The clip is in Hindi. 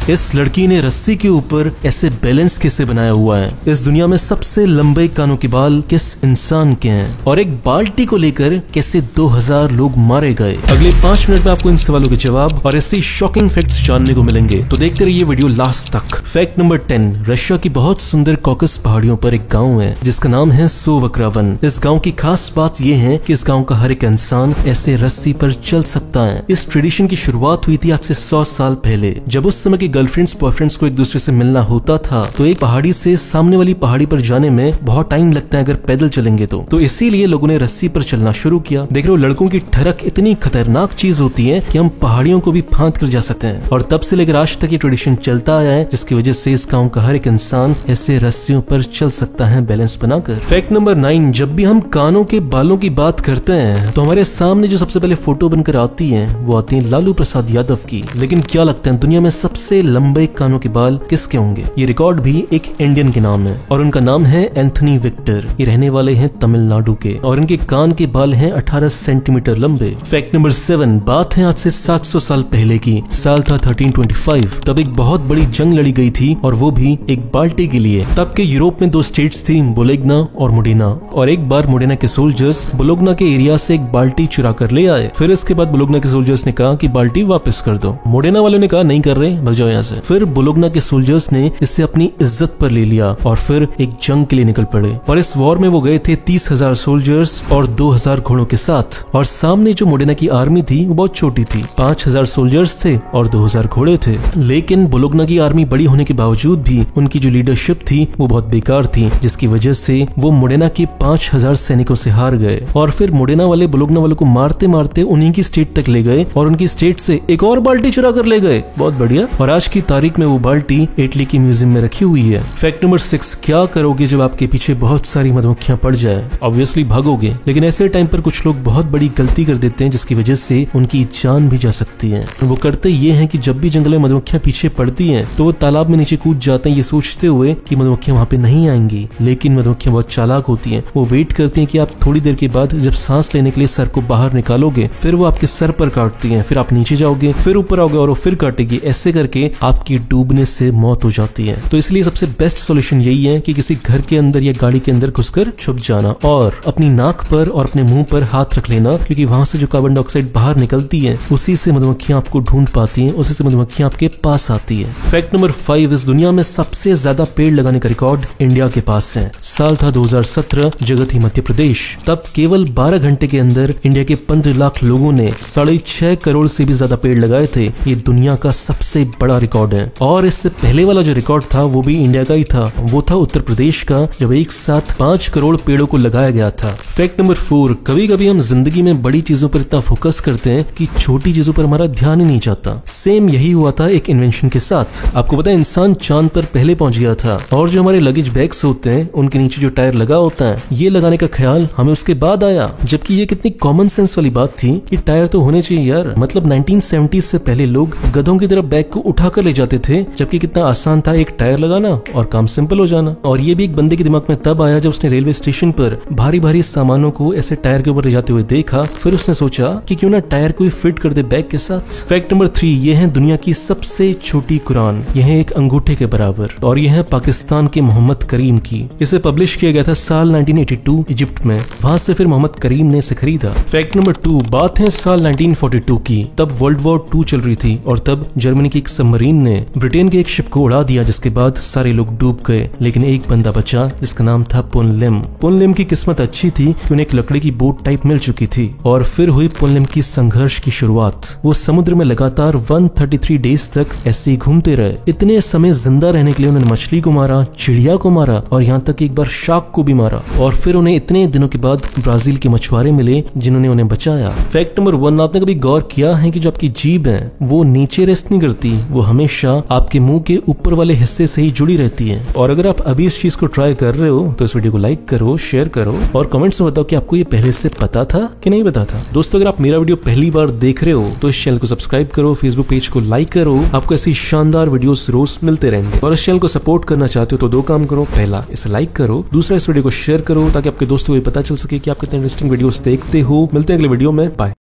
इस लड़की ने रस्सी के ऊपर ऐसे बैलेंस कैसे बनाया हुआ है? इस दुनिया में सबसे लंबे कानों के बाल किस इंसान के हैं? और एक बाल्टी को लेकर कैसे 2000 लोग मारे गए? अगले 5 मिनट में आपको इन सवालों के जवाब और ऐसी शॉकिंग फैक्ट्स जानने को मिलेंगे, तो देखते रहिए वीडियो लास्ट तक। फैक्ट नंबर 10, रशिया की बहुत सुंदर कॉकस पहाड़ियों पर एक गाँव है जिसका नाम है सोवक्रा वन। इस गाँव की खास बात यह है कि इस गाँव का हर एक इंसान ऐसे रस्सी पर चल सकता है। इस ट्रेडिशन की शुरुआत हुई थी आज से 100 साल पहले, जब उस समय के गर्लफ्रेंड्स बॉयफ्रेंड्स को एक दूसरे से मिलना होता था तो एक पहाड़ी से सामने वाली पहाड़ी पर जाने में बहुत टाइम लगता है अगर पैदल चलेंगे तो इसीलिए लोगों ने रस्सी पर चलना शुरू किया। देख रहे हो, लड़कों की ठरक इतनी खतरनाक चीज होती है कि हम पहाड़ियों को भी फांद कर जा सकते हैं, और तब से लेकर आज तक ये ट्रेडिशन चलता आया है, जिसकी वजह से इस गाँव का हर एक इंसान ऐसे रस्सियों पर चल सकता है बैलेंस बनाकर। फैक्ट नंबर 9, जब भी हम कानों के बालों की बात करते हैं तो हमारे सामने जो सबसे पहले फोटो बनकर आती है वो आती है लालू प्रसाद यादव की। लेकिन क्या लगता है दुनिया में सबसे लंबे कानों के बाल किसके होंगे? ये रिकॉर्ड भी एक इंडियन के नाम है और उनका नाम है एंथनी विक्टर। ये रहने वाले हैं तमिलनाडु के और इनके कान के बाल हैं 18 सेंटीमीटर लंबे। फैक्ट नंबर 7, बात है आज से 700 साल पहले की। साल था 1325। तब एक बहुत बड़ी जंग लड़ी गई थी और वो भी एक बाल्टी के लिए। तब के यूरोप में 2 स्टेट्स थी, बोलोग्ना और मोडेना, और एक बार मोडेना के सोल्जर्स बोलोग्ना के एरिया से एक बाल्टी चुरा कर ले आए। फिर इसके बाद बोलोग्ना के सोल्जर्स ने कहा कि बाल्टी वापस कर दो। मोडेना वालों ने कहा नहीं कर रहे, भाग जाओ यहाँ से। फिर बोलोग्ना के सोल्जर्स ने इसे अपनी इज्जत पर ले लिया और फिर एक जंग के लिए निकल पड़े, और इस वॉर में वो गए थे 30,000 सोल्जर्स और 2000 घोड़ों के साथ। और सामने जो मोडेना की आर्मी थी वो बहुत छोटी थी, 5000 सोल्जर्स थे और 2000 घोड़े थे। लेकिन बोलोग्ना की आर्मी बड़ी होने के बावजूद भी उनकी जो लीडरशिप थी वो बहुत बेकार थी, जिसकी वजह से वो मोडेना के 5000 सैनिकों से हार गए। और फिर मोडेना वाले बोलोग्ना वालों को मारते मारते उन्हीं की स्टेट तक ले गए और उनकी स्टेट से एक और बाल्टी चुरा कर ले गए। बहुत बढ़िया। और आज की तारीख में वो बाल्टी इटली की म्यूजियम में रखी हुई है। फैक्ट नंबर 6, क्या करोगे जब आपके पीछे बहुत सारी मधुमक्खियां पड़ जाए? ऑब्वियसली भागोगे, लेकिन ऐसे टाइम पर कुछ लोग बहुत बड़ी गलती कर देते हैं जिसकी वजह से उनकी जान भी जा सकती है। वो करते ये हैं कि जब भी जंगल में मधुमक्खियां पीछे पड़ती हैं तो वो तालाब में नीचे कूद जाते हैं, ये सोचते हुए कि मधुमक्खियां वहां पे नहीं आएंगी। लेकिन मधुमक्खियां बहुत चालाक होती हैं। वो वेट करती हैं कि आप थोड़ी देर के बाद जब सांस लेने के लिए सर को बाहर निकालोगे, फिर वो आपके सर पर काटती हैं, फिर आप नीचे जाओगे, फिर ऊपर आओगे और वो फिर काटेगी। ऐसे करके आपकी डूबने से मौत हो जाती है। तो इसलिए सबसे बेस्ट सॉल्यूशन यही है कि किसी घर के अंदर या गाड़ी के अंदर घुसकर छुप जाना और अपनी नाक पर और अपने मुंह पर हाथ रख लेना, क्योंकि वहां से जो कार्बन डाइऑक्साइड बाहर निकलती है उसी से मधुमक्खियां आपको ढूंढ पाती हैं, उसी से मधुमक्खियां आपके पास आती है। फैक्ट नंबर 5, इस दुनिया में सबसे ज्यादा पेड़ लगाने का रिकॉर्ड इंडिया के पास है। साल था 2017, जगह थी मध्य प्रदेश। तब केवल 12 घंटे के अंदर इंडिया के 15 लाख लोगों ने 6.5 करोड़ से भी ज्यादा पेड़ लगाए थे। ये दुनिया का सबसे बड़ा रिकॉर्ड है। और इससे पहले वाला जो रिकॉर्ड था वो भी इंडिया का ही था, वो था उत्तर प्रदेश का, जब एक साथ 5 करोड़ पेड़ों को लगाया गया था। फैक्ट नंबर 4, कभी कभी हम जिंदगी में बड़ी चीजों पर इतना फोकस करते हैं कि छोटी चीजों पर हमारा ध्यान ही नहीं जाता। सेम यही हुआ था एक इन्वेंशन के साथ। आपको पता है इंसान चांद पर पहले पहुंच गया था, और जो हमारे लगेज बैग्स होते हैं उनके नीचे जो टायर लगा होता है, ये लगाने का ख्याल हमें उसके बाद आया, जबकि ये कितनी कॉमन सेंस वाली बात थी कि टायर तो होने चाहिए यार। मतलब 1970 से पहले लोग गधों की तरह बैग को उठाकर ले जाते थे, जबकि कितना आसान था एक टायर लगाना और काम सिंपल हो जाना। और ये भी एक बंदे के दिमाग में तब आया जब उसने रेलवे स्टेशन पर भारी भारी सामानों को ऐसे टायर के ऊपर ले जाते हुए देखा। फिर उसने सोचा कि क्यों ना टायर को फिट कर दे बैग के साथ। फैक्ट नंबर 3, ये है दुनिया की सबसे छोटी कुरान। यह है एक अंगूठे के बराबर, और यह है पाकिस्तान के मोहम्मद करीम की। इसे पब्लिश किया गया था साल 1982 इजिप्ट में। वहां से फिर मोहम्मद करीम ने इसे खरीदा। फैक्ट नंबर 2, बात है साल 1942 की। तब वर्ल्ड वॉर 2 चल रही थी और तब जर्मनी की एक सबमरीन ने ब्रिटेन के एक शिप को उड़ा दिया, जिसके बाद सारे लोग डूब गए। लेकिन एक बंदा बचा जिसका नाम था पुनलिम। पुनलिम की किस्मत अच्छी थी कि उन्हें एक लकड़ी की बोट टाइप मिल चुकी थी। और फिर हुई पुनलिम की संघर्ष की शुरुआत। वो समुद्र में लगातार 133 डेज तक ऐसे ही घूमते रहे। इतने समय जिंदा रहने के लिए उन्होंने मछली को मारा, चिड़िया को मारा और यहाँ तक एक बार शार्क को भी मारा। और फिर उन्हें इतने दिनों के बाद ब्राजील के मछुआरे मिले जिन्होंने उन्हें बचाया। फैक्ट नंबर 1, आपने कभी गौर किया है कि जो आपकी जीभ है वो नीचे रेस्ट नहीं करती, वो हमेशा आपके मुंह के ऊपर वाले हिस्से से ही जुड़ी रहती है। और अगर आप अभी इस चीज को ट्राई कर रहे हो तो इस वीडियो को लाइक करो, शेयर करो और कमेंट्स में बताओ कि आपको ये पहले से पता था कि नहीं पता था। दोस्तों, अगर आप मेरा वीडियो पहली बार देख रहे हो तो इस चैनल को सब्सक्राइब करो, फेसबुक पेज को लाइक करो। आपको ऐसी शानदार वीडियोस रोज मिलते रहेंगे। और इस चैनल को सपोर्ट करना चाहते हो तो 2 काम करो। पहला, इसे लाइक करो। दूसरा, इस वीडियो को शेयर करो ताकि आपके दोस्तों को पता चल सके कि आप कितने इंटरेस्टिंग वीडियोस देखते हो। मिलते हैं अगले वीडियो में। बाय।